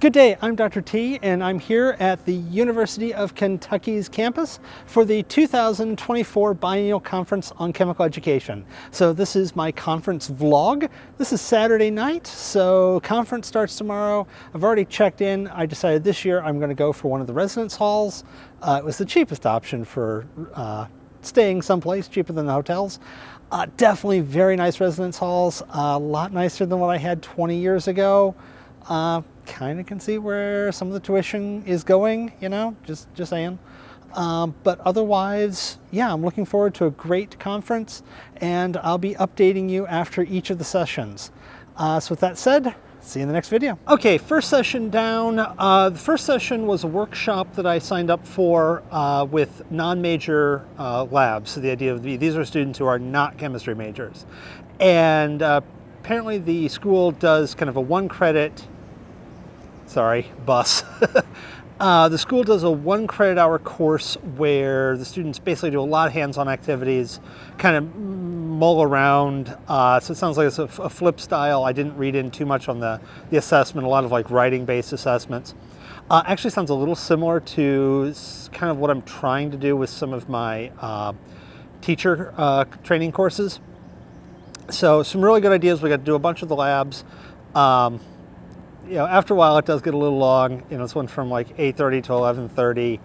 Good day, I'm Dr. T, and I'm here at the University of Kentucky's campus for the 2024 Biennial Conference on Chemical Education. So this is my conference vlog. This is Saturday night, so conference starts tomorrow. I've already checked in. I decided this year I'm going to go for one of the residence halls. It was the cheapest option for staying someplace, cheaper than the hotels. Definitely very nice residence halls, a lot nicer than what I had 20 years ago. Kind of can see where some of the tuition is going, you know, just saying. But otherwise, yeah, I'm looking forward to a great conference, and I'll be updating you after each of the sessions. So with that said, see you in the next video. Okay, first session down. The first session was a workshop that I signed up for with non-major labs. So the idea of these are students who are not chemistry majors. And apparently the school does kind of a bus. The school does a 1 credit hour course where the students basically do a lot of hands-on activities, kind of mull around. So it sounds like it's a flip style. I didn't read in too much on the assessment, a lot of like writing-based assessments. Actually sounds a little similar to kind of what I'm trying to do with some of my teacher training courses. So some really good ideas. We got to do a bunch of the labs. You know, after a while, it does get a little long. You know, it's one from like 8:30 to 11:30.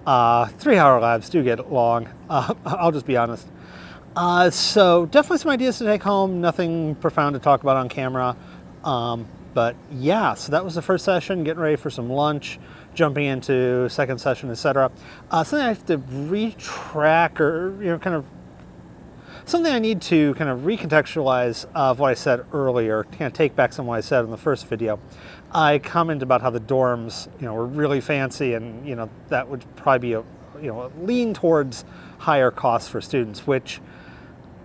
3-hour labs do get long. I'll just be honest. So definitely some ideas to take home. Nothing profound to talk about on camera. But yeah, so that was the first session. Getting ready for some lunch. Jumping into second session, etc. Something I have to retrack, or something I need to kind of recontextualize of what I said earlier, to kind of take back some of what I said in the first video. I commented about how the dorms, were really fancy, and that would probably be a lean towards higher costs for students, which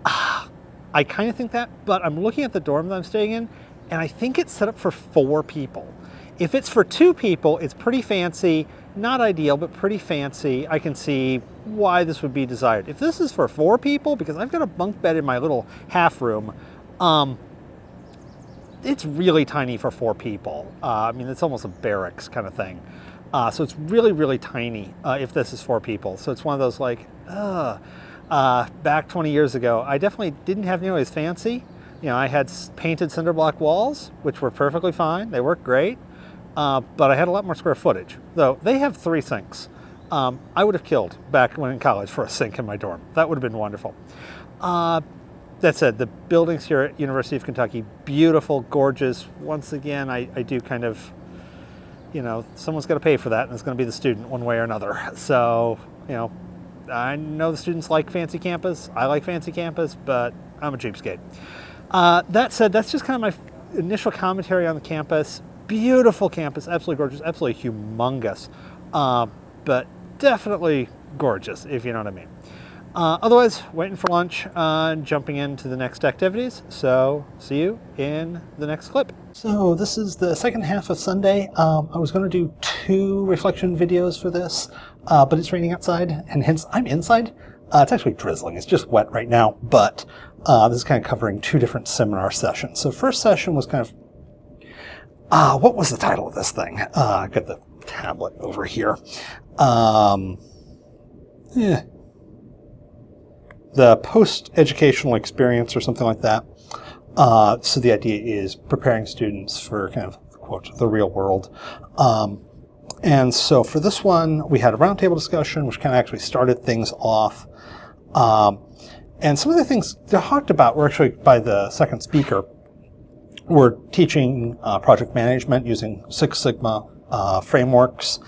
I kind of think that, but I'm looking at the dorm that I'm staying in, and I think it's set up for 4 people. If it's for 2 people, it's pretty fancy. Not ideal, but pretty fancy. I can see why this would be desired. If this is for 4 people, because I've got a bunk bed in my little half room, it's really tiny for 4 people. I mean, it's almost a barracks kind of thing. So it's really, really tiny if this is 4 people. So it's one of those like, back 20 years ago, I definitely didn't have nearly as fancy. I had painted cinder block walls, which were perfectly fine. They worked great. But I had a lot more square footage, though they have 3 sinks. I would have killed back when in college for a sink in my dorm. That would have been wonderful. That said, the buildings here at University of Kentucky, beautiful, gorgeous. Once again, I do kind of, someone's got to pay for that, and it's going to be the student one way or another. So, I know the students like fancy campus. I like fancy campus, but I'm a cheapskate. That said, that's just kind of my initial commentary on the campus. Beautiful campus, absolutely gorgeous, absolutely humongous, but definitely gorgeous, if you know what I mean. Otherwise, waiting for lunch, jumping into the next activities. So see you in the next clip. So this is the second half of Sunday. I was going to do 2 reflection videos for this, but it's raining outside, and hence I'm inside. It's actually drizzling. It's just wet right now, but this is kind of covering 2 different seminar sessions. So first session was kind of what was the title of this thing? I've got the tablet over here. The post-educational experience or something like that. So the idea is preparing students for kind of, quote, the real world. And so for this one, we had a roundtable discussion, which kind of actually started things off. And some of the things they talked about were actually by the second speaker. We're teaching project management using Six Sigma frameworks,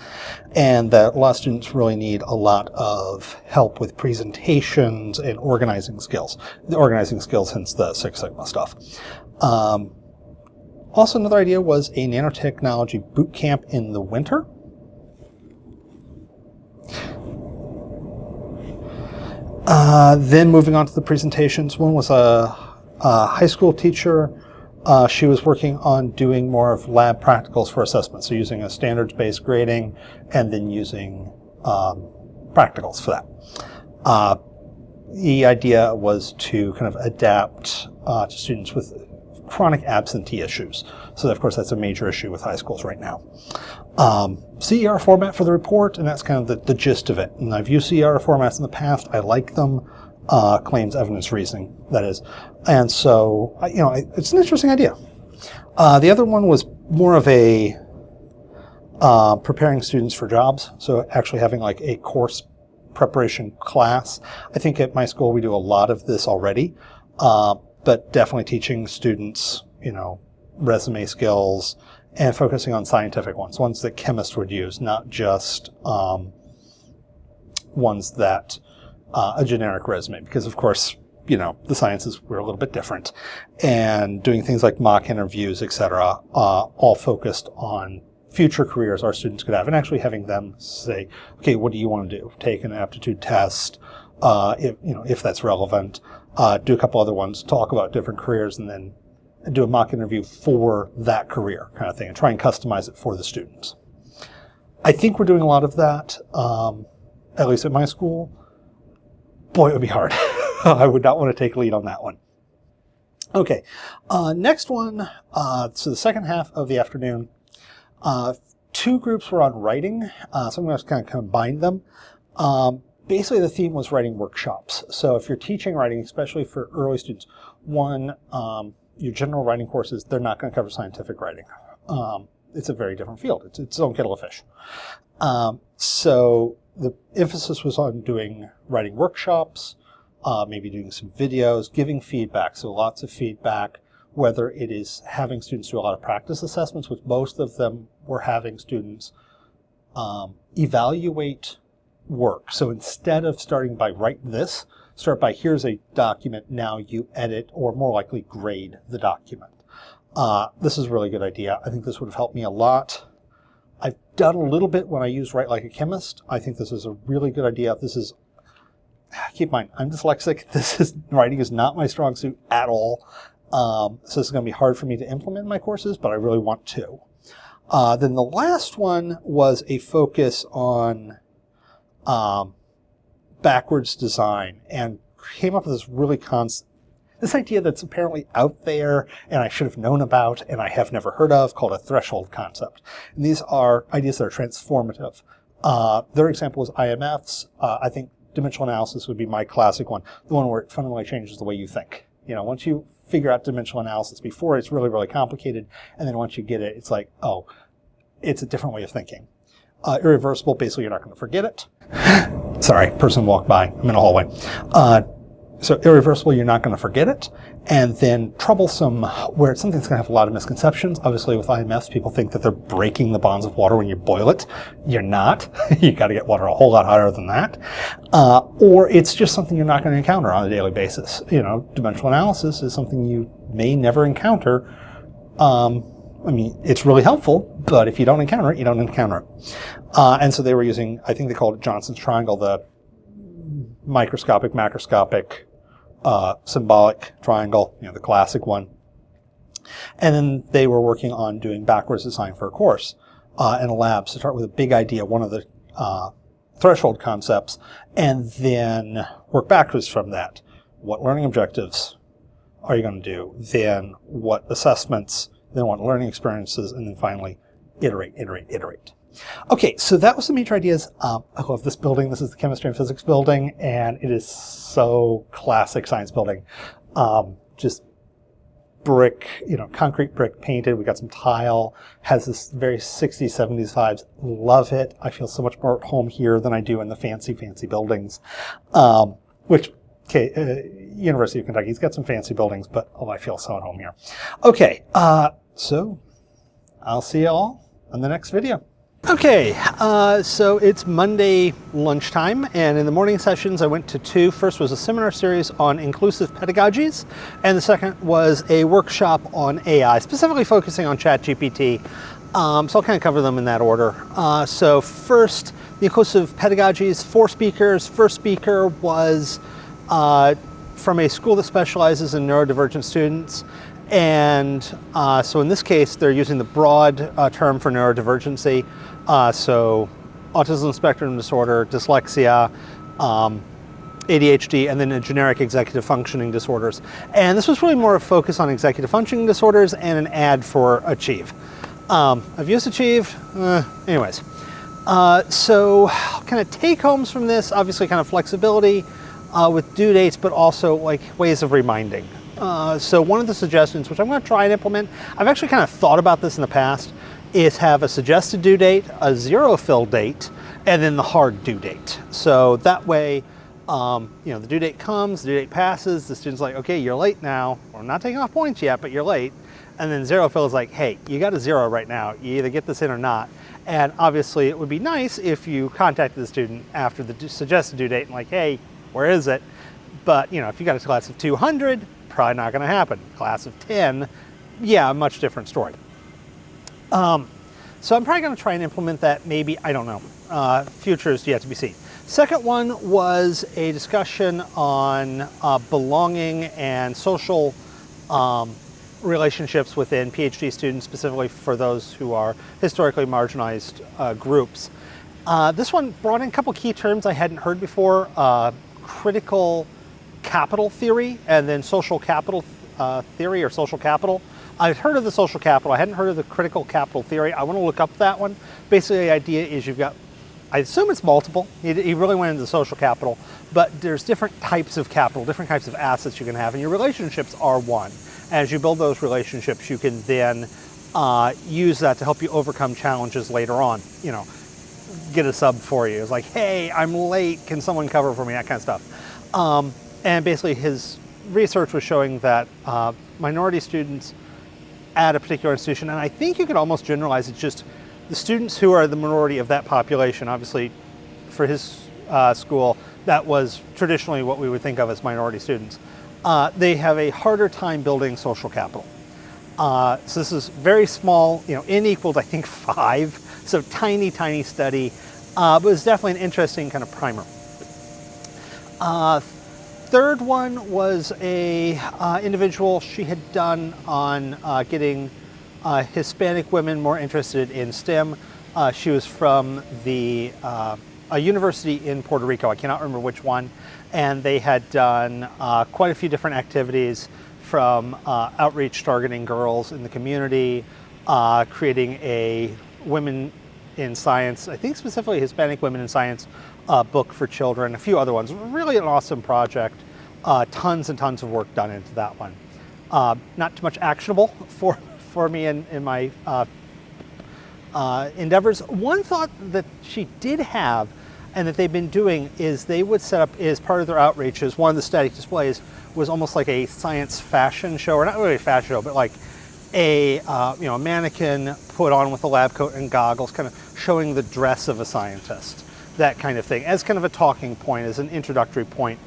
and that a lot of students really need a lot of help with presentations and organizing skills. The organizing skills, hence the Six Sigma stuff. Also, another idea was a nanotechnology boot camp in the winter. Then moving on to the presentations, one was a high school teacher. She was working on doing more of lab practicals for assessment, so using a standards-based grading and then using practicals for that. The idea was to kind of adapt to students with chronic absentee issues. So of course that's a major issue with high schools right now. CER format for the report, and that's kind of the gist of it. And I've used CER formats in the past. I like them. Claims, evidence, reasoning, that is. And so, it's an interesting idea. The other one was more of a preparing students for jobs. So actually having like a course preparation class. I think at my school we do a lot of this already, but definitely teaching students, resume skills and focusing on scientific ones that chemists would use, not just ones that a generic resume, because of course, the sciences were a little bit different, and doing things like mock interviews, etc., all focused on future careers our students could have, and actually having them say, okay, what do you want to do? Take an aptitude test, if that's relevant, do a couple other ones, talk about different careers, and then do a mock interview for that career kind of thing, and try and customize it for the students. I think we're doing a lot of that, at least at my school. Boy, it would be hard. I would not want to take lead on that one. Okay, next one, so the second half of the afternoon, two groups were on writing, so I'm going to kind of combine them. Basically, the theme was writing workshops. So if you're teaching writing, especially for early students, one, your general writing courses, they're not going to cover scientific writing. It's a very different field. It's its own kettle of fish. So the emphasis was on doing writing workshops, maybe doing some videos, giving feedback, so lots of feedback, whether it is having students do a lot of practice assessments, which most of them were having students evaluate work. So instead of starting by write this, start by here's a document, now you edit, or more likely grade the document. This is a really good idea. I think this would have helped me a lot. I've done a little bit when I use Write Like a Chemist. I think this is a really good idea. Keep in mind, I'm dyslexic. Writing is not my strong suit at all. So this is going to be hard for me to implement in my courses, but I really want to. Then the last one was a focus on backwards design, and came up with this idea that's apparently out there and I should have known about and I have never heard of, called a threshold concept. And these are ideas that are transformative. Their example is IMFs. I think dimensional analysis would be my classic one, the one where it fundamentally changes the way you think. Once you figure out dimensional analysis, before it's really, really complicated, and then once you get it, it's like, oh, it's a different way of thinking. Irreversible, basically you're not going to forget it. Sorry, person walked by. I'm in a hallway. So irreversible, you're not going to forget it. And then troublesome, where something's going to have a lot of misconceptions. Obviously with IMFs, people think that they're breaking the bonds of water when you boil it. You're not. You got to get water a whole lot hotter than that. Or it's just something you're not going to encounter on a daily basis. Dimensional analysis is something you may never encounter. It's really helpful, but if you don't encounter it, you don't encounter it. And so they were using, I think they called it Johnson's triangle, the microscopic, macroscopic, symbolic triangle, the classic one. And then they were working on doing backwards design for a course in a lab. So start with a big idea, one of the threshold concepts, and then work backwards from that. What learning objectives are you going to do? Then what assessments? Then what learning experiences? And then finally, iterate. Okay, so that was the major ideas. I love this building. This is the chemistry and physics building, and it is so classic science building. Just brick, concrete brick painted. We got some tile. Has this very 60s, 70s vibes. Love it. I feel so much more at home here than I do in the fancy buildings. University of Kentucky's got some fancy buildings, but I feel so at home here. Okay, so I'll see you all in the next video. Okay, so it's Monday lunchtime, and in the morning sessions I went to two. First was a seminar series on inclusive pedagogies, and the second was a workshop on AI, specifically focusing on ChatGPT. So I'll kind of cover them in that order. So first, the inclusive pedagogies, 4 speakers. First speaker was from a school that specializes in neurodivergent students. And so in this case, they're using the broad term for neurodivergency. So autism spectrum disorder, dyslexia, ADHD, and then a generic executive functioning disorders. And this was really more a focus on executive functioning disorders and an ad for Achieve. I've used Achieve, anyways. So kind of take homes from this, obviously kind of flexibility with due dates, but also like ways of reminding. So one of the suggestions, which I'm going to try and implement, I've actually kind of thought about this in the past, is have a suggested due date, a zero fill date, and then the hard due date. So that way, the due date comes, the due date passes, the student's like, okay, you're late now. Well, I'm not taking off points yet, but you're late. And then zero fill is like, hey, you got a zero right now. You either get this in or not. And obviously it would be nice if you contacted the student after the suggested due date and like, hey, where is it? But if you got a class of 200, probably not gonna happen. Class of 10, yeah, much different story. So I'm probably gonna try and implement that, maybe, I don't know. Future is yet to be seen. Second one was a discussion on belonging and social relationships within PhD students, specifically for those who are historically marginalized groups. This one brought in a couple key terms I hadn't heard before, critical capital theory and then social capital theory or social capital. I've heard of the social capital, I hadn't heard of the critical capital theory. I want to look up that one. Basically the idea is you've got, I assume it's multiple, he really went into social capital, but there's different types of capital, different types of assets you can have, and your relationships are one. As you build those relationships, you can then use that to help you overcome challenges later on. Get a sub for you. It's like, hey, I'm late, can someone cover for me, that kind of stuff. And basically his research was showing that minority students at a particular institution, and I think you could almost generalize it just the students who are the minority of that population. Obviously for his school, that was traditionally what we would think of as minority students. They have a harder time building social capital. So this is very small, n equaled I think 5, so tiny, tiny study, but it's definitely an interesting kind of primer. Third one was a individual she had done on getting Hispanic women more interested in STEM. She was from a university in Puerto Rico, I cannot remember which one, and they had done quite a few different activities from outreach targeting girls in the community, creating a women in science, I think specifically Hispanic women in science book for children, a few other ones. Really an awesome project, tons and tons of work done into that one. Not too much actionable for me in my endeavors. One thought that she did have and that they've been doing is they would set up, as part of their outreaches, one of the static displays was almost like a science fashion show, or not really a fashion show, but like a mannequin put on with a lab coat and goggles, kind of showing the dress of a scientist, that kind of thing, as kind of a talking point, as an introductory point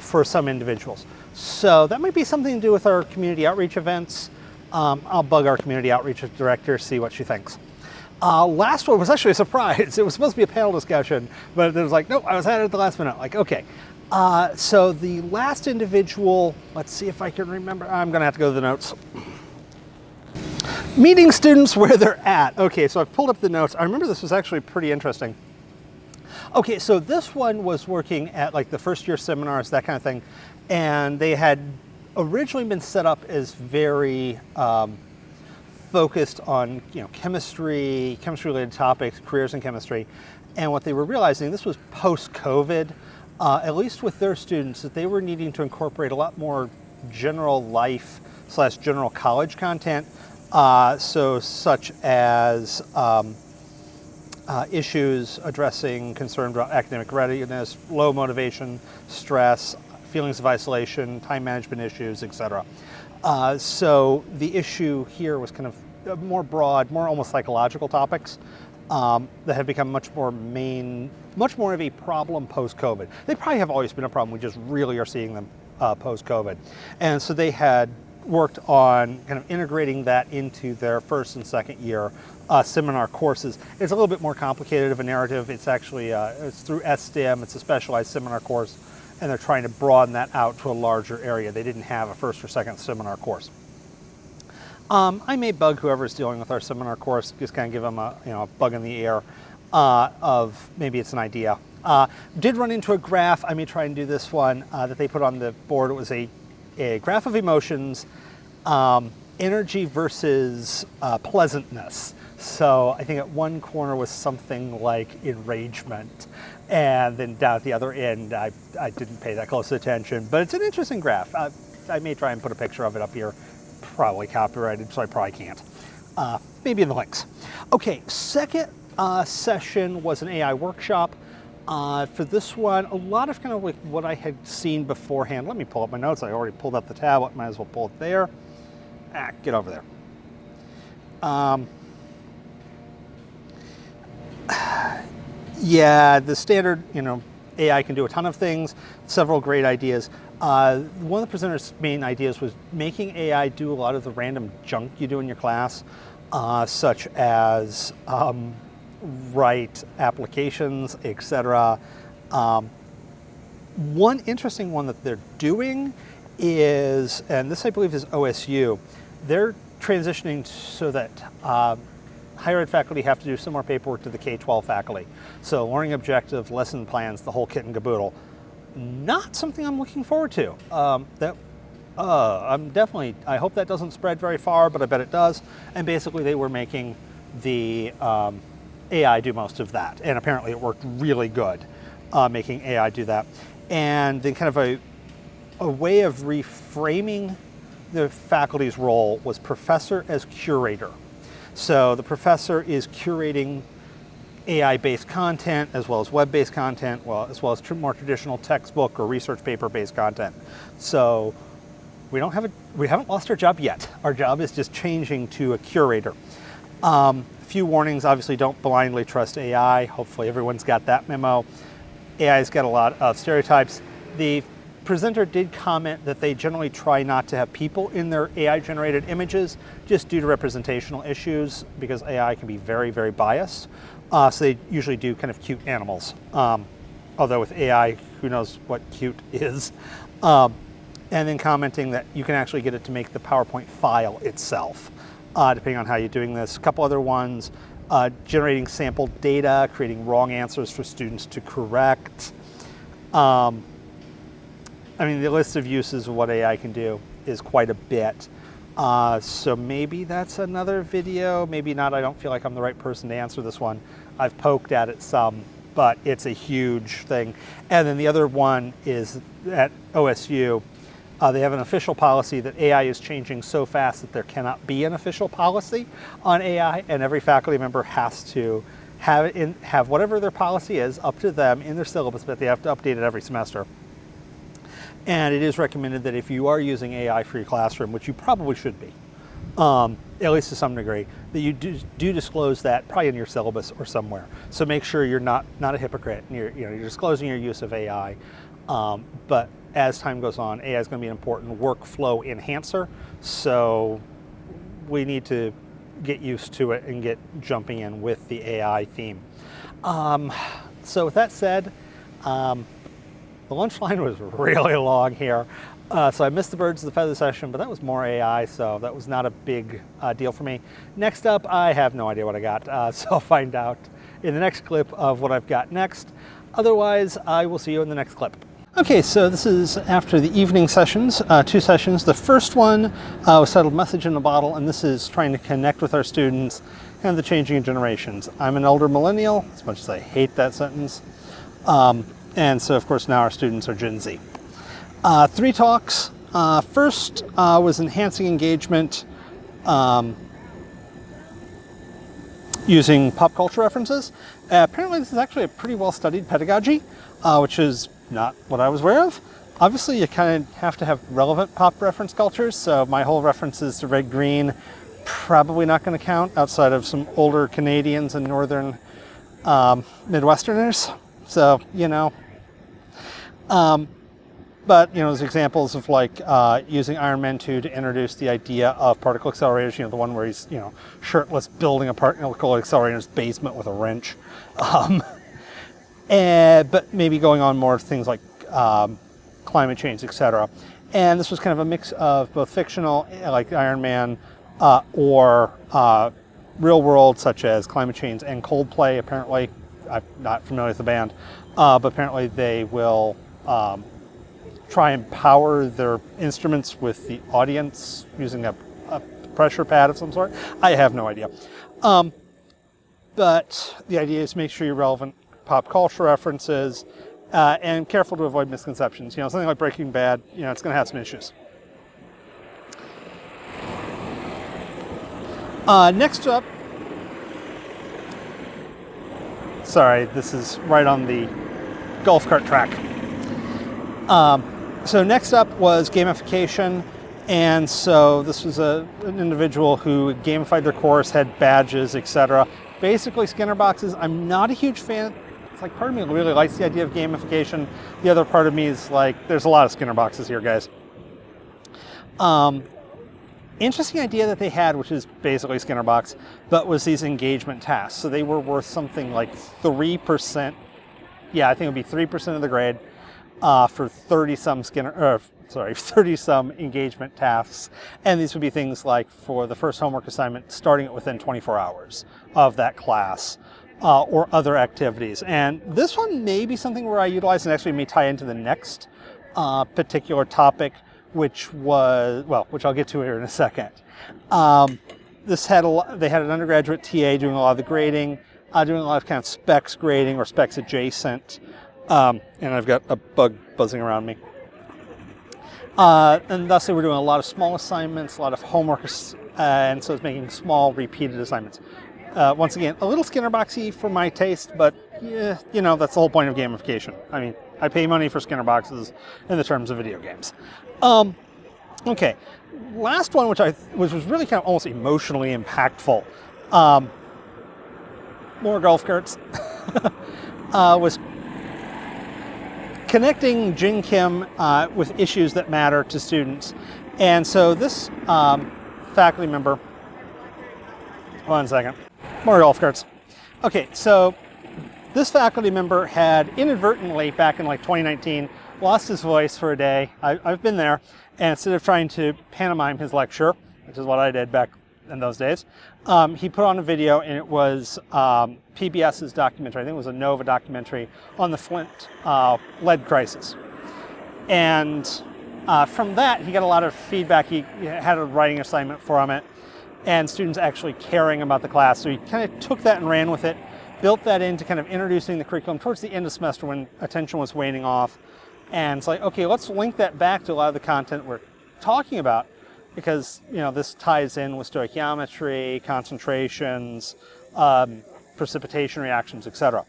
for some individuals. So that might be something to do with our community outreach events. I'll bug our community outreach director, see what she thinks. Last one was actually a surprise. It was supposed to be a panel discussion, but it was like, nope, I was added at the last minute. Like, okay. So the last individual, let's see if I can remember. I'm going to have to go to the notes. Meeting students where they're at. Okay, so I've pulled up the notes. I remember this was actually pretty interesting. Okay, so this one was working at like the first year seminars, that kind of thing. And they had originally been set up as very focused on chemistry related topics, careers in chemistry. And what they were realizing, this was post-COVID, at least with their students, that they were needing to incorporate a lot more general life / general college content. So such as issues addressing concern about academic readiness, low motivation, stress, feelings of isolation, time management issues, etc. So the issue here was kind of more broad, more almost psychological topics that have become much more of a problem post-COVID. They probably have always been a problem, we just really are seeing them post-COVID. And so they had worked on kind of integrating that into their first and second year seminar courses. It's a little bit more complicated of a narrative. It's actually, it's through STEM, it's a specialized seminar course, and they're trying to broaden that out to a larger area. They didn't have a first or second seminar course. I may bug whoever's dealing with our seminar course, just kind of give them a bug in the air of maybe it's an idea. Did run into a graph. I may try and do this one that they put on the board. It was a graph of emotions, energy versus pleasantness. So I think at one corner was something like enragement, and then down at the other end, I didn't pay that close attention, but it's an interesting graph. I may try and put a picture of it up here, probably copyrighted, so I probably can't. Maybe in the links. Okay, second session was an AI workshop. For this one, a lot of kind of like what I had seen beforehand. Let me pull up my notes. I already pulled up the tablet, might as well pull it there. Get over there. Yeah, the standard, AI can do a ton of things, several great ideas. One of the presenters' main ideas was making AI do a lot of the random junk you do in your class, such as write applications, etc. One interesting one that they're doing is, and this I believe is OSU, they're transitioning so that higher ed faculty have to do similar paperwork to the K-12 faculty. So learning objectives, lesson plans, the whole kit and caboodle. Not something I'm looking forward to. I hope that doesn't spread very far, but I bet it does. And basically they were making the AI do most of that. And apparently it worked really good, making AI do that. And then kind of a way of reframing the faculty's role was professor as curator. So the professor is curating AI-based content as well as web-based content, as well as more traditional textbook or research paper-based content. So we haven't lost our job yet. Our job is just changing to a curator. A few warnings: obviously, don't blindly trust AI. Hopefully, everyone's got that memo. AI's got a lot of stereotypes. The presenter did comment that they generally try not to have people in their AI-generated images just due to representational issues, because AI can be very, very biased. So they usually do kind of cute animals. Although with AI, who knows what cute is. And then commenting that you can actually get it to make the PowerPoint file itself, depending on how you're doing this. A couple other ones: generating sample data, creating wrong answers for students to correct. I mean, the list of uses of what AI can do is quite a bit. So maybe that's another video, maybe not. I don't feel like I'm the right person to answer this one. I've poked at it some, but it's a huge thing. And then the other one is at OSU. They have an official policy that AI is changing so fast that there cannot be an official policy on AI, and every faculty member has to have whatever their policy is up to them in their syllabus, but they have to update it every semester. And it is recommended that if you are using AI for your classroom, which you probably should be, at least to some degree, that you do disclose that probably in your syllabus or somewhere. So make sure you're not a hypocrite and you're disclosing your use of AI. But as time goes on, AI is going to be an important workflow enhancer. So we need to get used to it and get jumping in with the AI theme. So with that said, the lunch line was really long here. So I missed the birds of the feather session, but that was more AI, so that was not a big deal for me. Next up, I have no idea what I got, so I'll find out in the next clip of what I've got next. Otherwise, I will see you in the next clip. Okay, so this is after the evening sessions, 2 sessions. The first one was titled Message in a Bottle, and this is trying to connect with our students and the changing generations. I'm an elder millennial, as much as I hate that sentence. And so, of course, now our students are Gen Z. 3 talks. First was enhancing engagement using pop culture references. Apparently, this is actually a pretty well-studied pedagogy, which is not what I was aware of. Obviously, you kind of have to have relevant pop reference cultures, so my whole references to Red Green probably not going to count outside of some older Canadians and northern Midwesterners. So, but, there's examples of like using Iron Man 2 to introduce the idea of particle accelerators, the one where he's, shirtless building a particle accelerator in his basement with a wrench. But maybe going on more things like climate change, etc. And this was kind of a mix of both fictional, like Iron Man, or real world, such as climate change and Coldplay, apparently. I'm not familiar with the band, but apparently they will try and power their instruments with the audience using a pressure pad of some sort. I have no idea. But the idea is make sure you're relevant pop culture references and careful to avoid misconceptions. Something like Breaking Bad, it's going to have some issues. Next up, sorry, this is right on the golf cart track. So next up was gamification. And so this was an individual who gamified their course, had badges, etc. Basically Skinner boxes. I'm not a huge fan. It's like part of me really likes the idea of gamification. The other part of me is like, there's a lot of Skinner boxes here, guys. Interesting idea that they had, which is basically Skinner box, but was these engagement tasks. So they were worth something like 3%. Yeah, I think it would be 3% of the grade for 30-some 30-some engagement tasks. And these would be things like for the first homework assignment, starting it within 24 hours of that class, or other activities. And this one may be something where I utilize and actually may tie into the next particular topic, which I'll get to here in a second. They had an undergraduate TA doing a lot of the grading, doing a lot of kind of specs grading or specs adjacent. And I've got a bug buzzing around me. And thus they were doing a lot of small assignments, a lot of homework, and so it's making small repeated assignments. Once again, a little Skinner boxy for my taste, but yeah, that's the whole point of gamification. I mean, I pay money for Skinner boxes in the terms of video games. Okay, last one, which was really kind of almost emotionally impactful, more golf carts, was connecting Jin Kim with issues that matter to students. And so this faculty member, one second, more golf carts. Okay, so this faculty member had inadvertently, back in like 2019, lost his voice for a day. I've been there. And instead of trying to pantomime his lecture, which is what I did back in those days, he put on a video, and it was PBS's documentary. I think it was a Nova documentary on the Flint lead crisis. And from that, he got a lot of feedback. He had a writing assignment from it, and students actually caring about the class. So he kind of took that and ran with it, built that into kind of introducing the curriculum towards the end of the semester when attention was waning off. And it's like, okay, let's link that back to a lot of the content we're talking about, because this ties in with stoichiometry, concentrations, precipitation reactions, etc.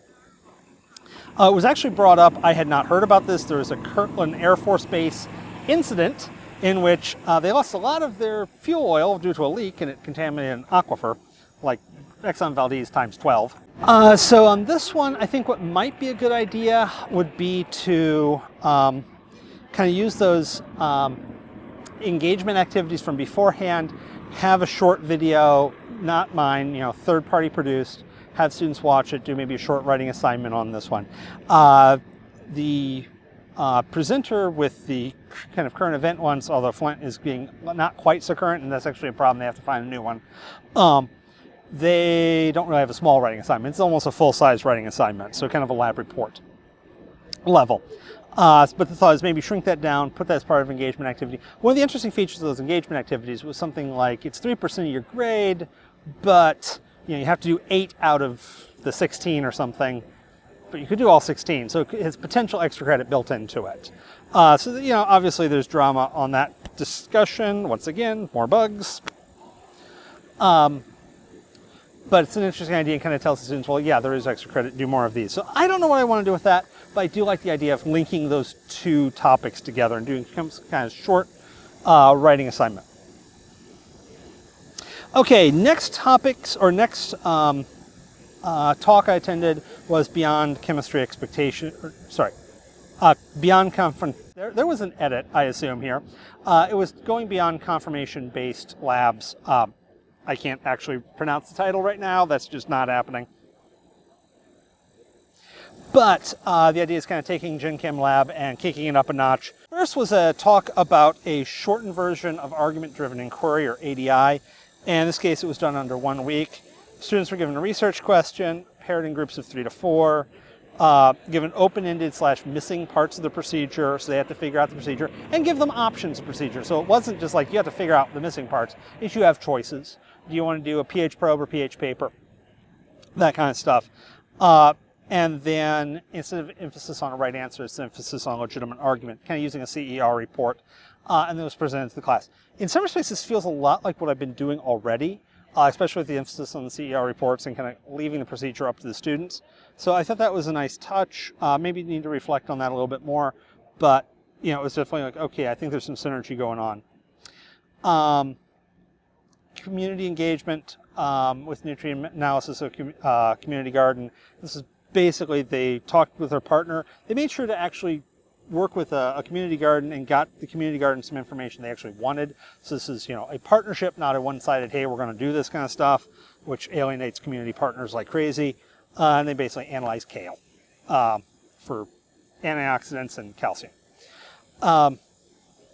It was actually brought up, I had not heard about this. There was a Kirtland Air Force Base incident in which they lost a lot of their fuel oil due to a leak, and it contaminated an aquifer, like Exxon Valdez times 12. So on this one, I think what might be a good idea would be to kind of use those engagement activities from beforehand, have a short video, not mine, third-party produced, have students watch it, do maybe a short writing assignment on this one. The presenter with the kind of current event ones, although Flint is being not quite so current, and that's actually a problem, they have to find a new one. They don't really have a small writing assignment. It's almost a full-size writing assignment, so kind of a lab report level. But the thought is maybe shrink that down, put that as part of engagement activity. One of the interesting features of those engagement activities was something like it's 3% of your grade, but you have to do 8 out of the 16 or something, but you could do all 16, so it has potential extra credit built into it. So obviously there's drama on that discussion. Once again, more bugs. But it's an interesting idea and kind of tells the students, well, yeah, there is extra credit, do more of these. So I don't know what I want to do with that, but I do like the idea of linking those two topics together and doing some kind of short writing assignment. Okay, next topics, or next talk I attended was Beyond Chemistry Expectation, Beyond Conference. There was an edit, I assume, here. It was going beyond confirmation-based labs. I can't actually pronounce the title right now. That's just not happening. But the idea is kind of taking Gen Chem Lab and kicking it up a notch. First was a talk about a shortened version of argument-driven inquiry, or ADI. And in this case, it was done under 1 week. Students were given a research question, paired in groups of 3 to 4, given open-ended / missing parts of the procedure, so they have to figure out the procedure, and give them options of procedure. So it wasn't just like you have to figure out the missing parts, it's you have choices. Do you want to do a pH probe or pH paper? That kind of stuff. And then instead of emphasis on a right answer, it's emphasis on legitimate argument, kind of using a CER report, and then it was presented to the class. In some respects, this feels a lot like what I've been doing already, especially with the emphasis on the CER reports and kind of leaving the procedure up to the students. So I thought that was a nice touch. Maybe you need to reflect on that a little bit more, but you know, it was definitely like, okay, I think there's some synergy going on. Community engagement with nutrient analysis of community garden. This is basically they talked with their partner. They made sure to actually work with a community garden and got the community garden some information they actually wanted. So this is, you know, a partnership, not a one-sided, hey, we're going to do this kind of stuff, which alienates community partners like crazy. And they basically analyze kale for antioxidants and calcium.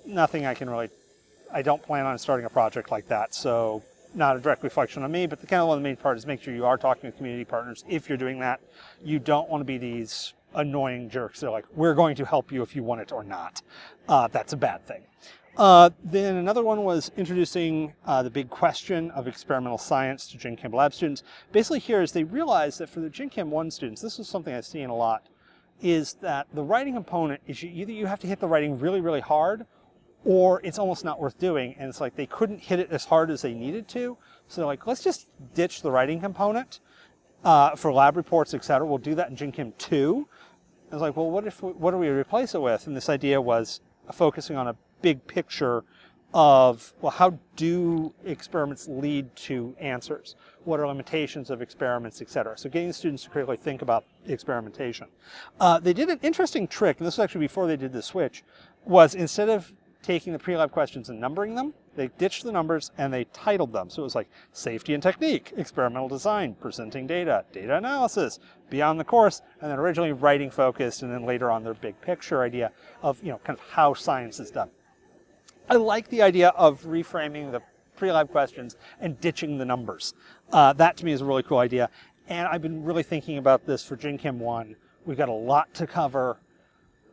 Nothing I can really, I don't plan on starting a project like that, so not a direct reflection on me, but the kind of one of the main part is make sure you are talking with community partners. If you're doing that, you don't want to be these annoying jerks. They're like, we're going to help you if you want it or not. That's a bad thing. Then another one was introducing the big question of experimental science to Gen Chem lab students. Basically here is they realized that for the Gen Chem 1 students, this is something I've seen a lot, is that the writing component is either you have to hit the writing really, really hard, or it's almost not worth doing. And it's like they couldn't hit it as hard as they needed to. So they're like, let's just ditch the writing component for lab reports, etc. We'll do that in Gen Chem 2. I was like, well, what do we replace it with? And this idea was focusing on a big picture of, well, how do experiments lead to answers? What are limitations of experiments, etc.? So getting the students to critically think about experimentation. They did an interesting trick, and this was actually before they did the switch, was instead of taking the pre-lab questions and numbering them, they ditched the numbers and they titled them. So it was like safety and technique, experimental design, presenting data, data analysis, beyond the course, and then originally writing focused, and then later on their big picture idea of, you know, kind of how science is done. I like the idea of reframing the pre-lab questions and ditching the numbers. That to me is a really cool idea. And I've been really thinking about this for Gen Chem 1. We've got a lot to cover.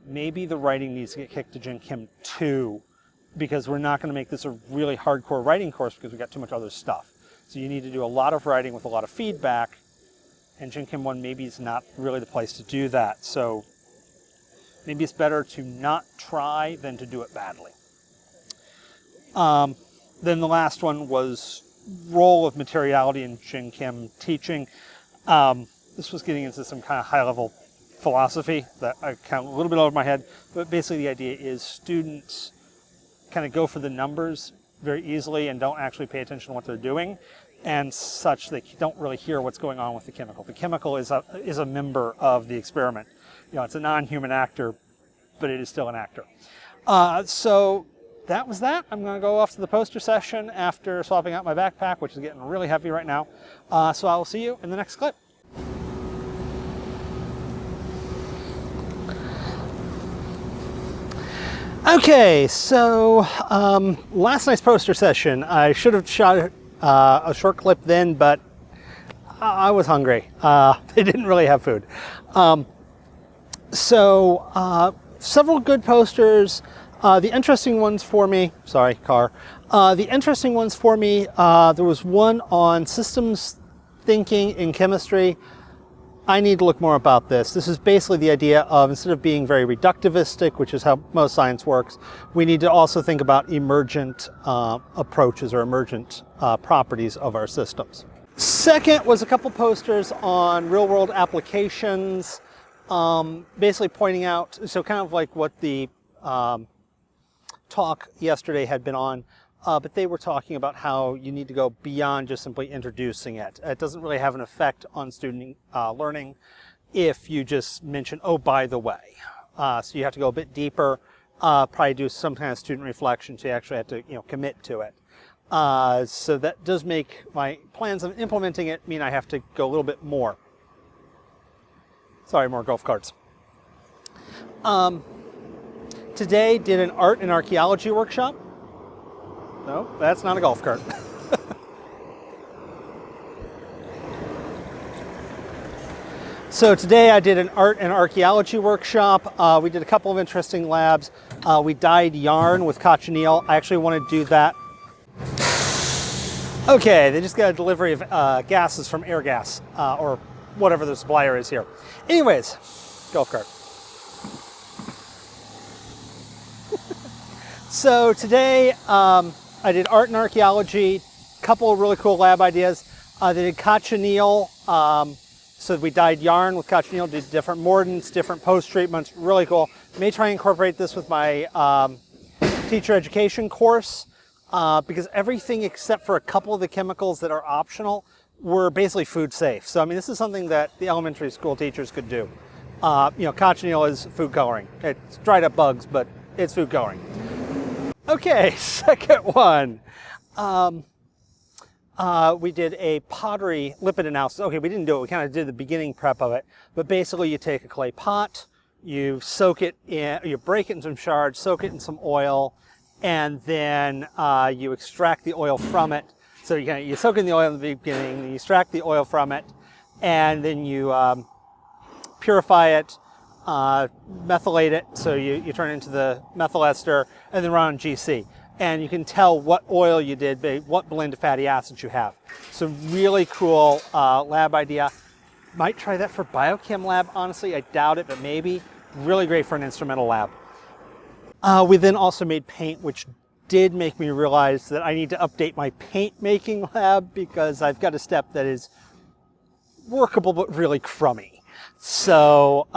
Maybe the writing needs to get kicked to Gen Chem 2 because we're not going to make this a really hardcore writing course because we've got too much other stuff. So you need to do a lot of writing with a lot of feedback, and Gen Chem 1 maybe is not really the place to do that. So maybe it's better to not try than to do it badly. Then the last one was role of materiality in Gen Chem teaching. This was getting into some kind of high-level philosophy that I kind of a little bit over my head, but basically the idea is students kind of go for the numbers very easily and don't actually pay attention to what they're doing, and such they don't really hear what's going on with the chemical. The chemical is a member of the experiment. You know, it's a non-human actor, but it is still an actor. So that was that. I'm going to go off to the poster session after swapping out my backpack, which is getting really heavy right now. So I will see you in the next clip. Okay, so last night's poster session, I should have shot a short clip then, but I was hungry. They didn't really have food. Several good posters. The interesting ones for me, sorry, car. The interesting ones for me, there was one on systems thinking in chemistry. I need to look more about this. This is basically the idea of, instead of being very reductivistic, which is how most science works, we need to also think about emergent approaches or emergent properties of our systems. Second was a couple posters on real-world applications, basically pointing out, so kind of like what the talk yesterday had been on, but they were talking about how you need to go beyond just simply introducing it. It doesn't really have an effect on student learning if you just mention, oh, by the way. So you have to go a bit deeper, probably do some kind of student reflection, so you actually have to, commit to it. So that does make my plans of implementing it mean I have to go a little bit more. Sorry, more golf carts. Today did an art and archaeology workshop. No, that's not a golf cart. So today I did an art and archaeology workshop. We did a couple of interesting labs. We dyed yarn with cochineal. I actually want to do that. Okay, they just got a delivery of gases from Air Gas, or whatever the supplier is here. Anyways, golf cart. So today I did art and archaeology, a couple of really cool lab ideas. They did cochineal. So we dyed yarn with cochineal, did different mordants, different post treatments, really cool. May try and incorporate this with my teacher education course because everything except for a couple of the chemicals that are optional were basically food safe. So I mean, this is something that the elementary school teachers could do. Cochineal is food coloring. It's dried up bugs, but it's food coloring. Okay, second one. We did a pottery lipid analysis. Okay, we didn't do it. We kind of did the beginning prep of it. But basically, you take a clay pot, you soak it in, you break it in some shards, soak it in some oil, and then you extract the oil from it. So you soak in the oil in the beginning, you extract the oil from it, and then you purify it, methylate it, so you turn it into the methyl ester, and then run on GC. And you can tell what oil you did, what blend of fatty acids you have. So really cool lab idea. Might try that for biochem lab, honestly. I doubt it, but maybe. Really great for an instrumental lab. We then also made paint, which did make me realize that I need to update my paint making lab because I've got a step that is workable but really crummy. So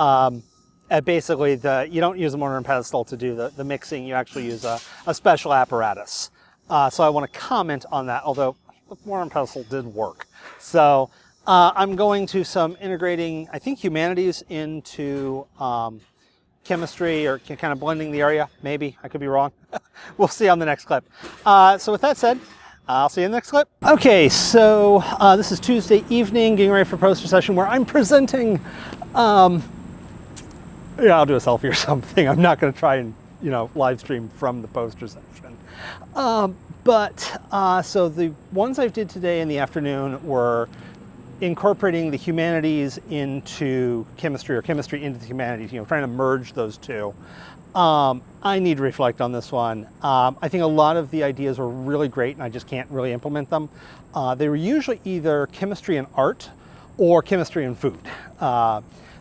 basically, you don't use a mortar and pestle to do the mixing. You actually use a special apparatus. So I want to comment on that, although the mortar and pestle did work. So I'm going to some integrating, I think, humanities into chemistry, or kind of blending the area. Maybe. I could be wrong. We'll see on the next clip. So with that said, I'll see you in the next clip. Okay, so this is Tuesday evening, getting ready for poster session where I'm presenting. Yeah, I'll do a selfie or something. I'm not going to try and, live stream from the poster session. So the ones I did today in the afternoon were incorporating the humanities into chemistry, or chemistry into the humanities, trying to merge those two. I need to reflect on this one. I think a lot of the ideas were really great and I just can't really implement them. They were usually either chemistry and art or chemistry and food.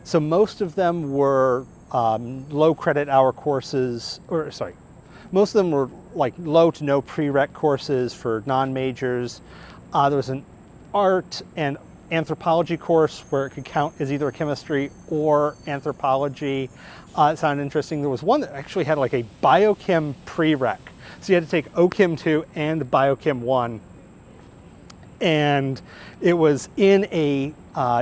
So most of them were low credit hour courses, most of them were like low to no prereq courses for non-majors. There was an art and anthropology course where it could count as either a chemistry or anthropology. It sounded interesting. There was one that actually had like a biochem prereq. So you had to take OChem 2 and biochem 1. And it was in a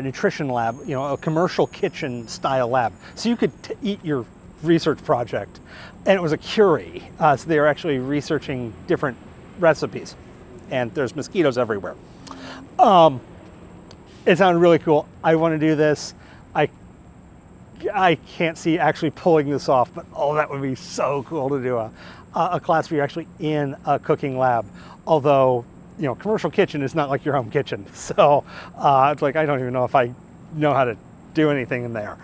nutrition lab, a commercial kitchen style lab. So you could eat your research project, and it was a curie. So they were actually researching different recipes, and there's mosquitoes everywhere. It sounded really cool. I want to do this. I can't see actually pulling this off, but that would be so cool to do a class where you're actually in a cooking lab. Although, commercial kitchen is not like your home kitchen. So it's like, I don't even know if I know how to do anything in there.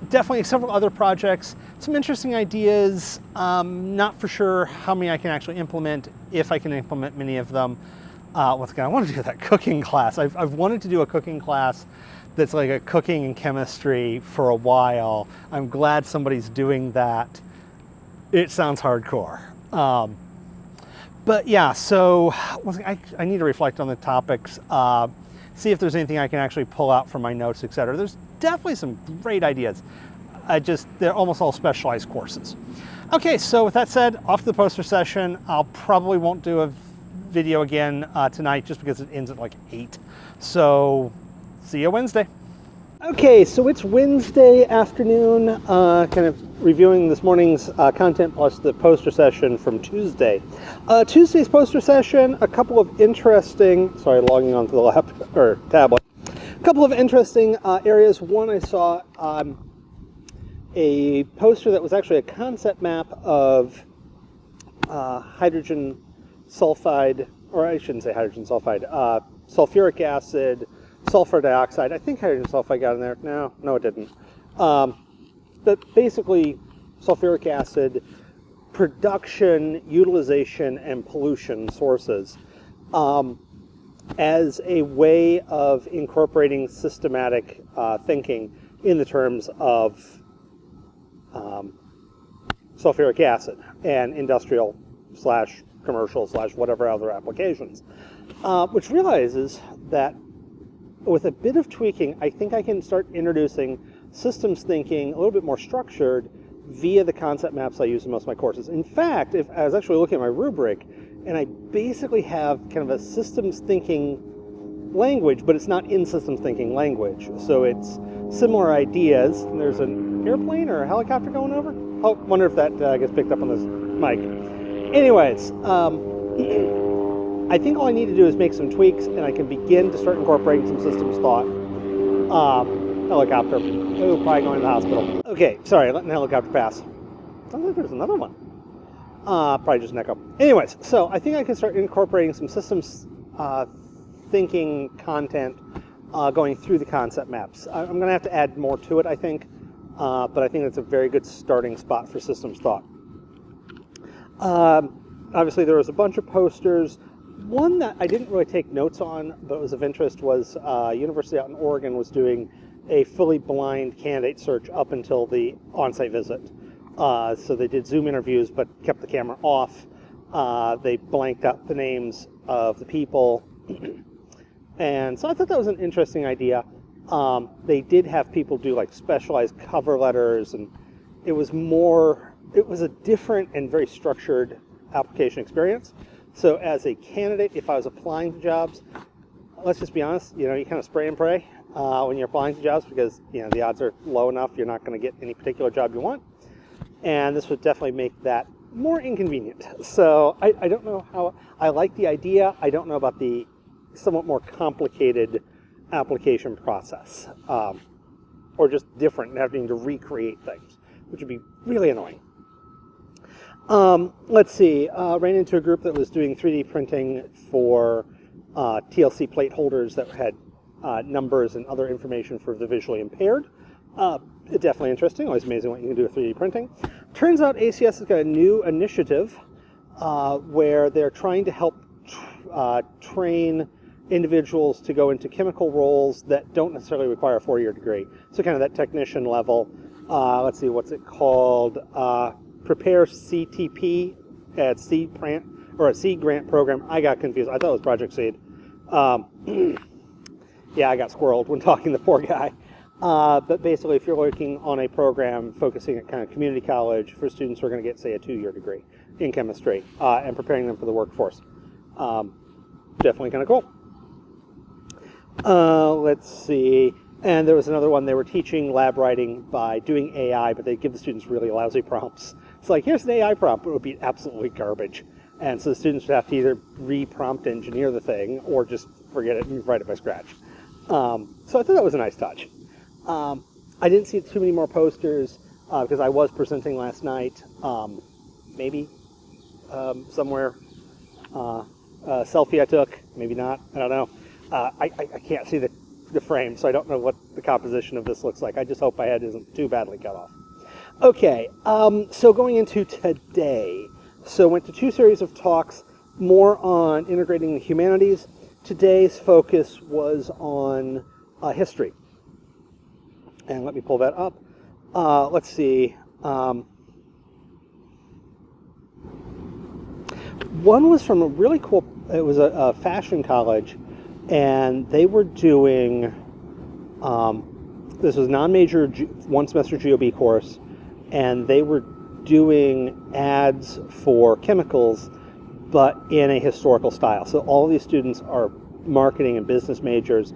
Definitely several other projects, some interesting ideas. Not for sure how many I can actually implement, if I can implement many of them. I want to do that cooking class. I've wanted to do a cooking class that's like a cooking and chemistry for a while. I'm glad somebody's doing that. It sounds hardcore. But yeah, so I need to reflect on the topics, see if there's anything I can actually pull out from my notes, etc. There's definitely some great ideas. They're almost all specialized courses. Okay, so with that said, off to the poster session. I'll probably won't do a video again tonight just because it ends at like 8. So see you Wednesday. Okay, so it's Wednesday afternoon, kind of reviewing this morning's content plus the poster session from Tuesday. Tuesday's poster session, a couple of interesting, logging onto the tablet. A couple of interesting areas. One, I saw a poster that was actually a concept map of hydrogen sulfide, or I shouldn't say hydrogen sulfide, sulfuric acid, sulfur dioxide. I think hydrogen sulfide got in there. No, it didn't. But basically, sulfuric acid production, utilization, and pollution sources as a way of incorporating systematic thinking in the terms of sulfuric acid and industrial / commercial / whatever other applications, which realizes that with a bit of tweaking, I think I can start introducing systems thinking a little bit more structured via the concept maps I use in most of my courses. In fact, if I was actually looking at my rubric, and I basically have kind of a systems thinking language, but it's not in systems thinking language. So it's similar ideas. And there's an airplane or a helicopter going over. Oh, wonder if that gets picked up on this mic. Anyways, I think all I need to do is make some tweaks, and I can begin to start incorporating some systems thought. Helicopter. Oh, probably going to the hospital. Okay, sorry, letting the helicopter pass. Sounds like there's another one. Probably just an echo. Anyways, so I think I can start incorporating some systems thinking content going through the concept maps. I'm going to have to add more to it, I think, but I think it's a very good starting spot for systems thought. Obviously, there was a bunch of posters. One that I didn't really take notes on, but was of interest, was University out in Oregon was doing a fully blind candidate search up until the on-site visit. So they did Zoom interviews, but kept the camera off. They blanked out the names of the people. And so I thought that was an interesting idea. They did have people do like specialized cover letters, and it was a different and very structured application experience. So as a candidate, if I was applying to jobs, let's just be honest, you kind of spray and pray when you're applying to jobs, because the odds are low enough you're not going to get any particular job you want. And this would definitely make that more inconvenient. So I don't know how, I like the idea. I don't know about the somewhat more complicated application process, or just different and having to recreate things, which would be really annoying. Let's see, ran into a group that was doing 3D printing for TLC plate holders that had numbers and other information for the visually impaired. Definitely interesting. Always amazing what you can do with 3D printing. Turns out ACS has got a new initiative where they're trying to help train individuals to go into chemical roles that don't necessarily require a 4-year degree. So kind of that technician level. Let's see, what's it called? Prepare CTP at Seed Grant, or a Seed Grant program. I got confused. I thought it was Project Seed. Yeah, I got squirreled when talking to the poor guy. But basically, if you're working on a program focusing at kind of community college for students who are going to get, say, a 2-year degree in chemistry, and preparing them for the workforce, definitely kind of cool. Let's see. And there was another one. They were teaching lab writing by doing AI, but they give the students really lousy prompts. It's like, here's an AI prompt, but it would be absolutely garbage. And so the students would have to either re-prompt engineer the thing or just forget it and write it by scratch. So I thought that was a nice touch. I didn't see too many more posters because I was presenting last night. Maybe somewhere. A selfie I took, maybe not, I don't know. I can't see the frame, so I don't know what the composition of this looks like. I just hope my head isn't too badly cut off. Okay, so going into today. So went to 2 series of talks, more on integrating the humanities. Today's focus was on history. And let me pull that up. Let's see. One was from a really cool, it was a fashion college, and they were doing, this was non-major 1-semester GOB course, and they were doing ads for chemicals, but in a historical style. So all of these students are marketing and business majors.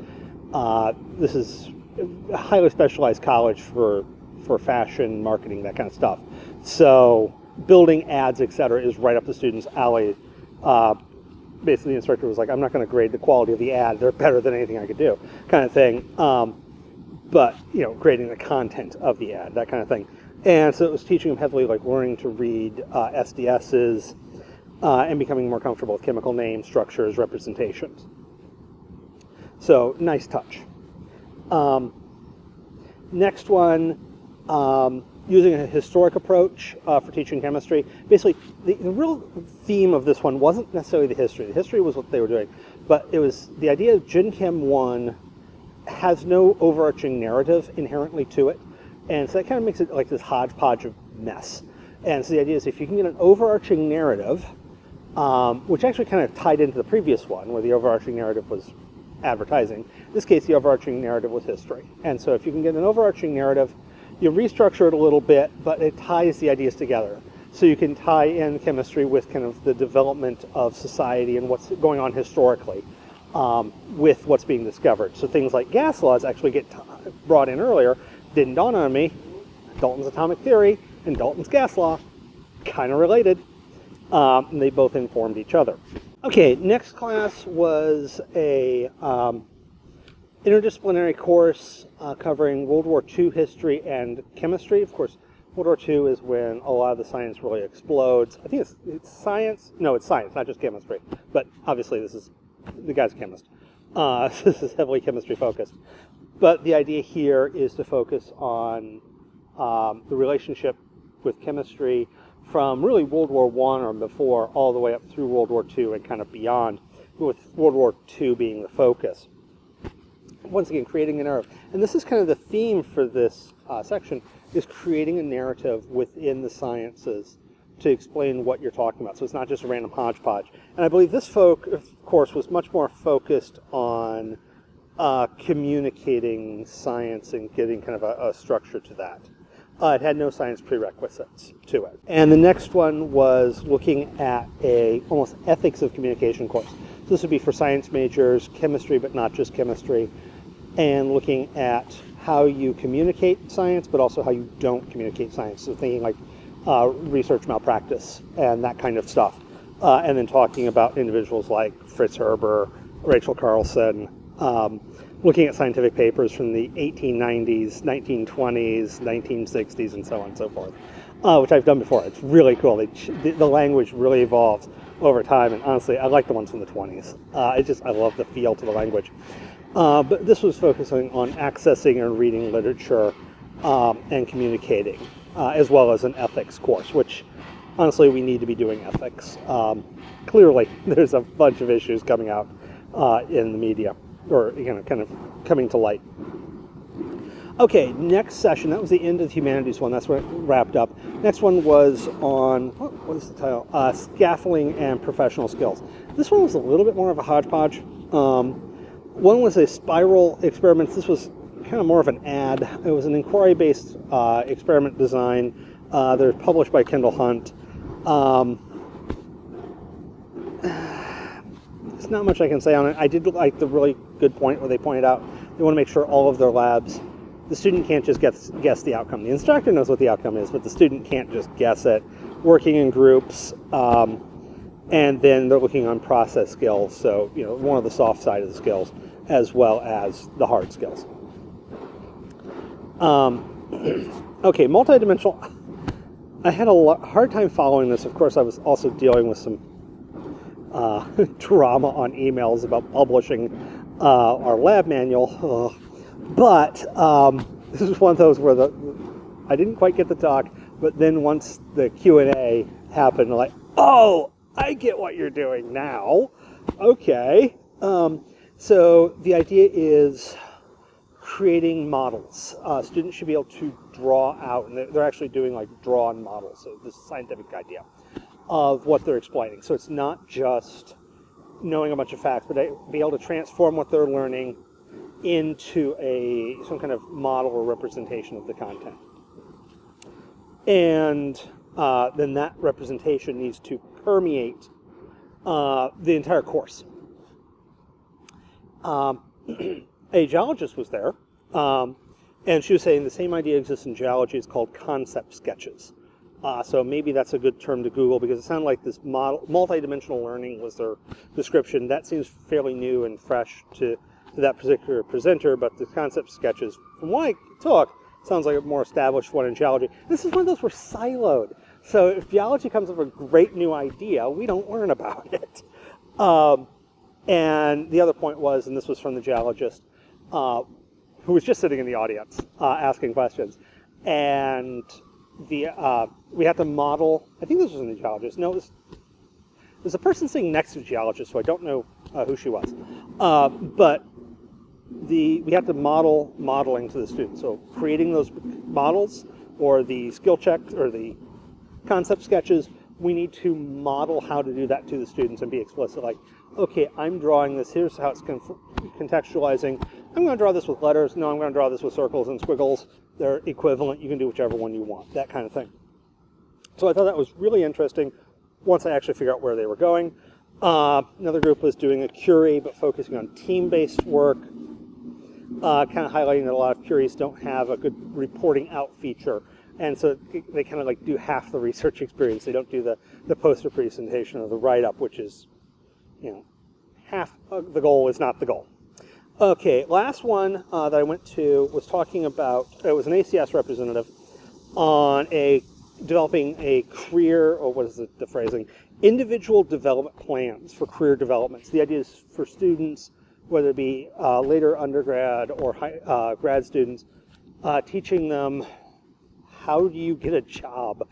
This is a highly specialized college for fashion, marketing, that kind of stuff. So building ads, etc., is right up the students' alley. Basically, the instructor was like, I'm not going to grade the quality of the ad. They're better than anything I could do, kind of thing. But, grading the content of the ad, that kind of thing. And so it was teaching them heavily, like learning to read SDSs and becoming more comfortable with chemical names, structures, representations. So nice touch. Next one, using a historic approach for teaching chemistry. Basically, the real theme of this one wasn't necessarily the history. The history was what they were doing, but it was the idea of Gen Chem 1 has no overarching narrative inherently to it, and so that kind of makes it like this hodgepodge of mess. And so the idea is if you can get an overarching narrative, which actually kind of tied into the previous one, where the overarching narrative was advertising. In this case, the overarching narrative was history. And so if you can get an overarching narrative, you restructure it a little bit, but it ties the ideas together. So you can tie in chemistry with kind of the development of society and what's going on historically with what's being discovered. So things like gas laws actually get brought in earlier. Didn't dawn on me. Dalton's atomic theory and Dalton's gas law, kind of related. And they both informed each other. Okay, next class was a interdisciplinary course covering World War II history and chemistry. Of course, World War II is when a lot of the science really explodes. I think it's science. No, it's science, not just chemistry. But obviously, the guy's a chemist. So this is heavily chemistry focused. But the idea here is to focus on the relationship with chemistry from really World War I or before all the way up through World War II and kind of beyond, with World War II being the focus. Once again, creating a narrative. And this is kind of the theme for this section, is creating a narrative within the sciences to explain what you're talking about. So it's not just a random hodgepodge. And I believe this course was much more focused on communicating science and getting kind of a structure to that. It had no science prerequisites to it. And the next one was looking at a almost ethics of communication course. So this would be for science majors, chemistry, but not just chemistry, and looking at how you communicate science, but also how you don't communicate science. So thinking like research malpractice and that kind of stuff. And then talking about individuals like Fritz Herber, Rachel Carlson, looking at scientific papers from the 1890s, 1920s, 1960s, and so on and so forth, which I've done before. It's really cool. The language really evolves over time, and honestly, I like the ones from the 20s. I love the feel to the language. But this was focusing on accessing and reading literature and communicating, as well as an ethics course, which honestly, we need to be doing ethics. Clearly, there's a bunch of issues coming out in the media, or kind of coming to light. Okay, next session, that was the end of the humanities one, that's where it wrapped up. Next one was on, what is the title? Scaffolding and professional skills. This one was a little bit more of a hodgepodge. One was a spiral experiment. This was kind of more of an ad. It was an inquiry-based experiment design. They're published by Kendall Hunt. There's not much I can say on it. I did like the really good point where they pointed out they want to make sure all of their labs, the student can't just guess the outcome. The instructor knows what the outcome is, but the student can't just guess it. Working in groups, and then they're looking on process skills, so one of the soft side of the skills, as well as the hard skills. Okay, multidimensional. I had a hard time following this. Of course, I was also dealing with some drama on emails about publishing our lab manual. But this is one of those where I didn't quite get the talk, but then once the Q&A happened, like, oh, I get what you're doing now. Okay. So the idea is creating models. Students should be able to draw out, and they're actually doing like drawn models. So this is a scientific idea of what they're explaining. So it's not just knowing a bunch of facts, but be able to transform what they're learning into some kind of model or representation of the content. And then that representation needs to permeate the entire course. A geologist was there, and she was saying the same idea exists in geology. It's called concept sketches. So maybe that's a good term to Google, because it sounded like this multidimensional learning was their description. That seems fairly new and fresh to that particular presenter, but the concept sketches, from what I took, sounds like a more established one in geology. This is one of those we're siloed. So if geology comes up with a great new idea, we don't learn about it. And the other point was, and this was from the geologist, who was just sitting in the audience asking questions, and we had to model. I think this was in the geologist. No, it was a person sitting next to the geologist, so I don't know who she was. But we had to model modeling to the students. So creating those models or the skill checks or the concept sketches, we need to model how to do that to the students and be explicit. Like, okay, I'm drawing this. Here's how it's contextualizing. I'm going to draw this with letters. No, I'm going to draw this with circles and squiggles. They're equivalent. You can do whichever one you want, that kind of thing. So I thought that was really interesting once I actually figured out where they were going. Another group was doing a Curie, but focusing on team-based work, kind of highlighting that a lot of Curies don't have a good reporting out feature. And so they kind of like do half the research experience. They don't do the poster presentation or the write-up, which is, half of the goal is not the goal. Okay, last one that I went to was talking about, it was an ACS representative on developing a career, or what is the phrasing, individual development plans for career developments. The idea is for students, whether it be later undergrad or grad students, teaching them how do you get a job,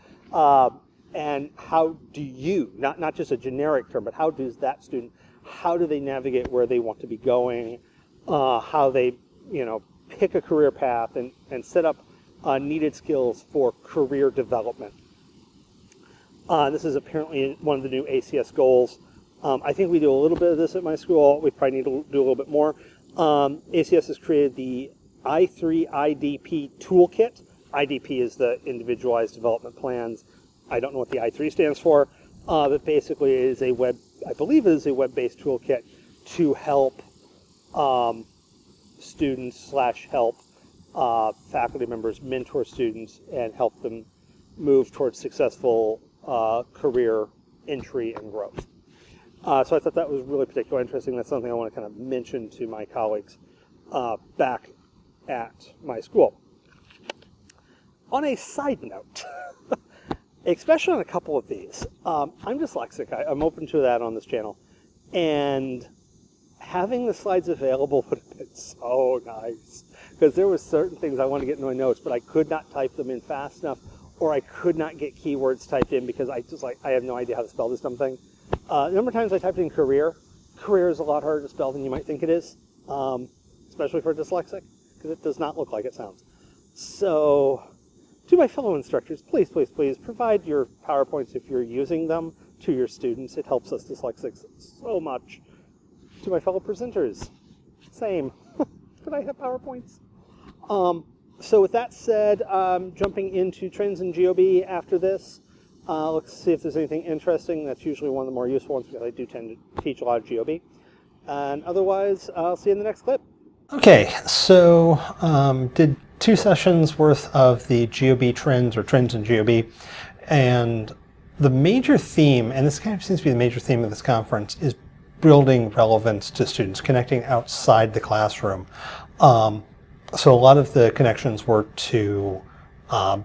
and how do you, not just a generic term, but how does that student, how do they navigate where they want to be going, how they, pick a career path and set up needed skills for career development. This is apparently one of the new ACS goals. I think we do a little bit of this at my school. We probably need to do a little bit more. ACS has created the I3 IDP toolkit. IDP is the individualized development plans. I don't know what the I3 stands for, but basically it is I believe it is a web-based toolkit to help students / help faculty members mentor students and help them move towards successful career entry and growth. So I thought that was really particularly interesting. That's something I want to kind of mention to my colleagues back at my school. On a side note, especially on a couple of these, I'm dyslexic. I'm open to that on this channel. And having the slides available would have been so nice. Because there were certain things I wanted to get in my notes, but I could not type them in fast enough, or I could not get keywords typed in because I have no idea how to spell this dumb thing. The number of times I typed in career is a lot harder to spell than you might think it is, especially for dyslexic, because it does not look like it sounds. So, to my fellow instructors, please, please, please provide your PowerPoints if you're using them to your students. It helps us dyslexics so much. To my fellow presenters, same. Could I have PowerPoints? So with that said, jumping into trends in GOB after this. Let's see if there's anything interesting. That's usually one of the more useful ones because I do tend to teach a lot of GOB. And otherwise, I'll see you in the next clip. Okay, so did 2 sessions worth of the GOB trends or trends in GOB. And the major theme, and this kind of seems to be the major theme of this conference, is building relevance to students, connecting outside the classroom. So a lot of the connections were to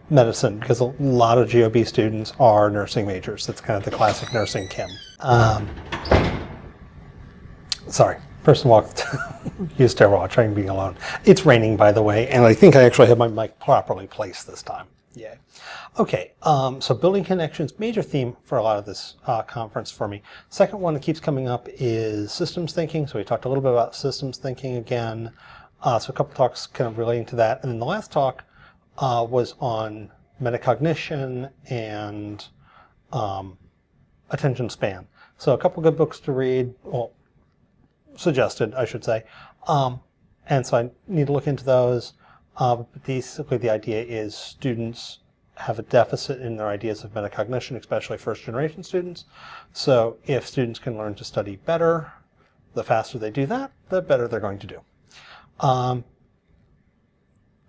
medicine, because a lot of GOB students are nursing majors. That's kind of the classic nursing chem. Sorry, person walked, use stairwell, trying being alone. It's raining, by the way, and I think I actually have my mic properly placed this time. Yeah. Okay, so building connections, major theme for a lot of this conference for me. Second one that keeps coming up is systems thinking. So we talked a little bit about systems thinking again. So a couple talks kind of relating to that. And then the last talk was on metacognition and attention span. So a couple good books to read, well, suggested, I should say. And so I need to look into those. Basically, the idea is students have a deficit in their ideas of metacognition, especially first-generation students. So if students can learn to study better, the faster they do that, the better they're going to do.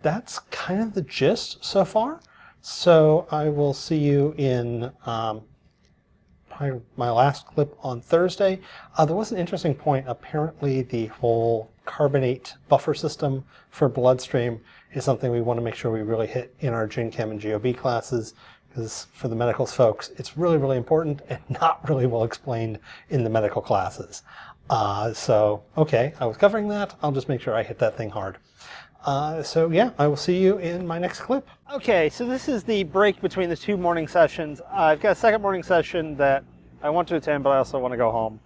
That's kind of the gist so far. So I will see you in probably my last clip on Thursday. There was an interesting point. Apparently the whole carbonate buffer system for bloodstream is something we want to make sure we really hit in our Gen Chem and GOB classes, because for the medicals folks, it's really, really important and not really well explained in the medical classes. So, okay, I was covering that. I'll just make sure I hit that thing hard. So yeah, I will see you in my next clip. Okay, so this is the break between the 2 morning sessions. I've got a second morning session that I want to attend, but I also want to go home.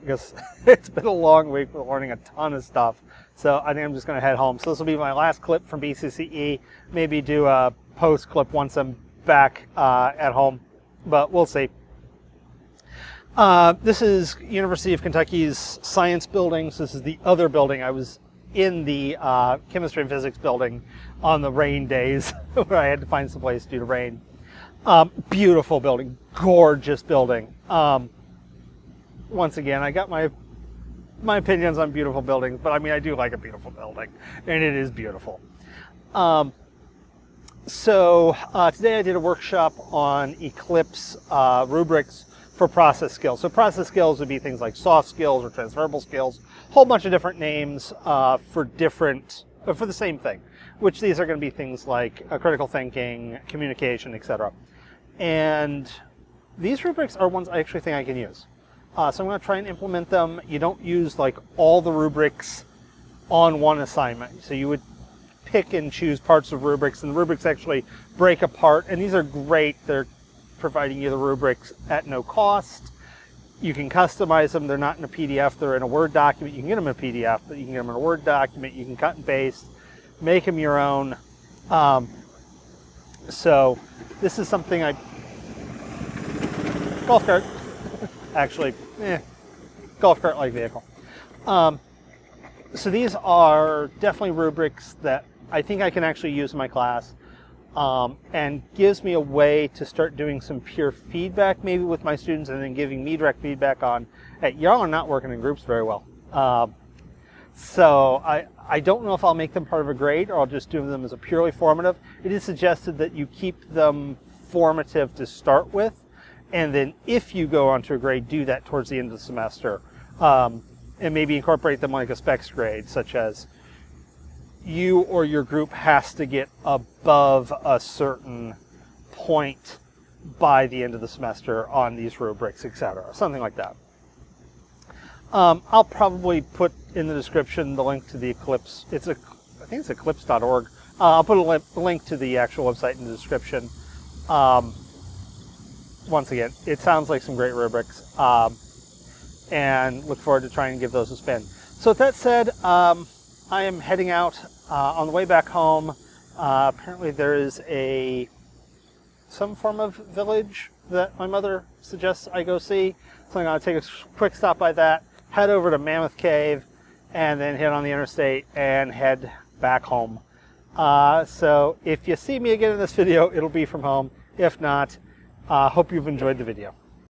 Because it's been a long week with learning a ton of stuff. So I think I'm just going to head home. So this will be my last clip from BCCE. Maybe do a post clip once I'm back at home, but we'll see. This is University of Kentucky's science building. So this is the other building. I was in the chemistry and physics building on the rain days where I had to find some place due to rain. Beautiful building, gorgeous building. Once again, I got my opinions on beautiful buildings, but I mean, I do like a beautiful building, and it is beautiful. So today I did a workshop on Eclipse rubrics for process skills. So process skills would be things like soft skills or transferable skills, a whole bunch of different names for the same thing, which these are going to be things like critical thinking, communication, etc. And these rubrics are ones I actually think I can use. So I'm going to try and implement them. You don't use like all the rubrics on one assignment. So you would pick and choose parts of rubrics, and the rubrics actually break apart. And these are great. They're providing you the rubrics at no cost. You can customize them. They're not in a PDF. They're in a Word document. You can get them in a PDF, but you can get them in a Word document. You can cut and paste, make them your own. So this is something golf cart. Actually, golf cart-like vehicle. So these are definitely rubrics that I think I can actually use in my class, and gives me a way to start doing some peer feedback maybe with my students, and then giving me direct feedback on, hey, y'all are not working in groups very well. So I don't know if I'll make them part of a grade or I'll just do them as a purely formative. It is suggested that you keep them formative to start with, and then if you go on to a grade, do that towards the end of the semester. And maybe incorporate them like a specs grade, such as you or your group has to get above a certain point by the end of the semester on these rubrics, etc. Something like that. I'll probably put in the description the link to the Eclipse. I think it's eclipse.org. I'll put a link to the actual website in the description. Once again, it sounds like some great rubrics, and look forward to trying to give those a spin. So with that said, I am heading out. On the way back home, apparently there is some form of village that my mother suggests I go see. So I'm going to take a quick stop by that, head over to Mammoth Cave, and then hit on the interstate and head back home. So if you see me again in this video, it'll be from home. If not, hope you've enjoyed the video.